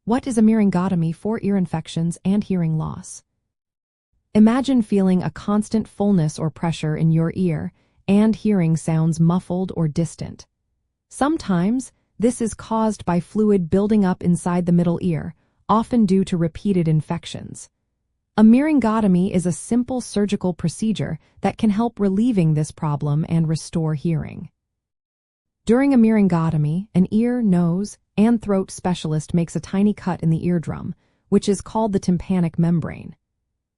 What is a myringotomy for ear infections and hearing loss? Imagine feeling a constant fullness or pressure in your ear and hearing sounds muffled or distant. Sometimes, this is caused by fluid building up inside the middle ear, often due to repeated infections. A myringotomy is a simple surgical procedure that can help relieving this problem and restore hearing. During a myringotomy, an ear, nose, and throat specialist makes a tiny cut in the eardrum, which is called the tympanic membrane.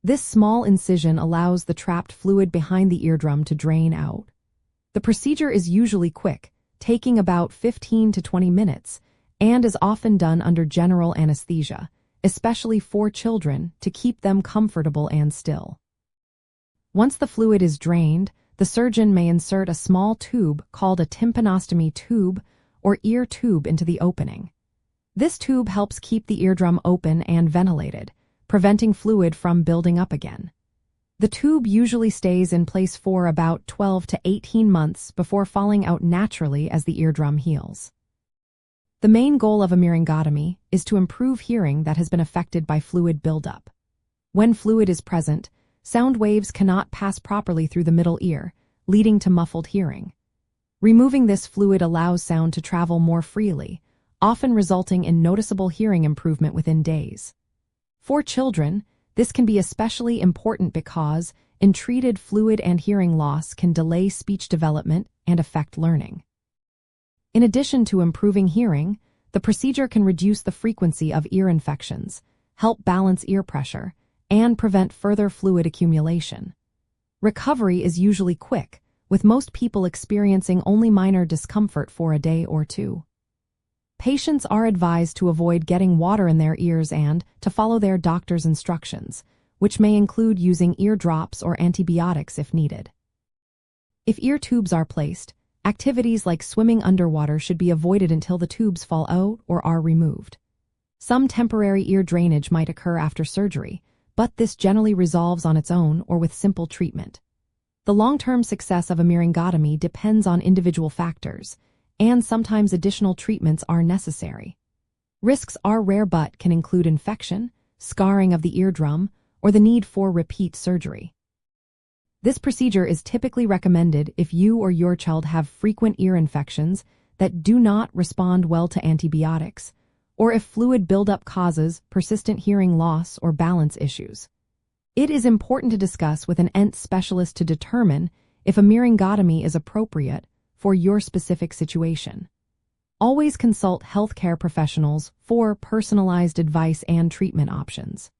This small incision allows the trapped fluid behind the eardrum to drain out. The procedure is usually quick, taking about 15 to 20 minutes, and is often done under general anesthesia, especially for children, to keep them comfortable and still. Once the fluid is drained, the surgeon may insert a small tube called a tympanostomy tube or ear tube into the opening. This tube helps keep the eardrum open and ventilated, preventing fluid from building up again. The tube usually stays in place for about 12 to 18 months before falling out naturally as the eardrum heals. The main goal of a myringotomy is to improve hearing that has been affected by fluid buildup. When fluid is present, sound waves cannot pass properly through the middle ear, leading to muffled hearing. Removing this fluid allows sound to travel more freely, often resulting in noticeable hearing improvement within days. For children, this can be especially important because untreated fluid and hearing loss can delay speech development and affect learning. In addition to improving hearing, the procedure can reduce the frequency of ear infections, help balance ear pressure, and prevent further fluid accumulation. Recovery is usually quick, with most people experiencing only minor discomfort for a day or two. Patients are advised to avoid getting water in their ears and to follow their doctor's instructions, which may include using ear drops or antibiotics if needed. If ear tubes are placed, activities like swimming underwater should be avoided until the tubes fall out or are removed. Some temporary ear drainage might occur after surgery, but this generally resolves on its own or with simple treatment. The long-term success of a myringotomy depends on individual factors, and sometimes additional treatments are necessary. Risks are rare but can include infection, scarring of the eardrum, or the need for repeat surgery. This procedure is typically recommended if you or your child have frequent ear infections that do not respond well to antibiotics, or if fluid buildup causes persistent hearing loss or balance issues. It is important to discuss with an ENT specialist to determine if a myringotomy is appropriate for your specific situation. Always consult healthcare professionals for personalized advice and treatment options.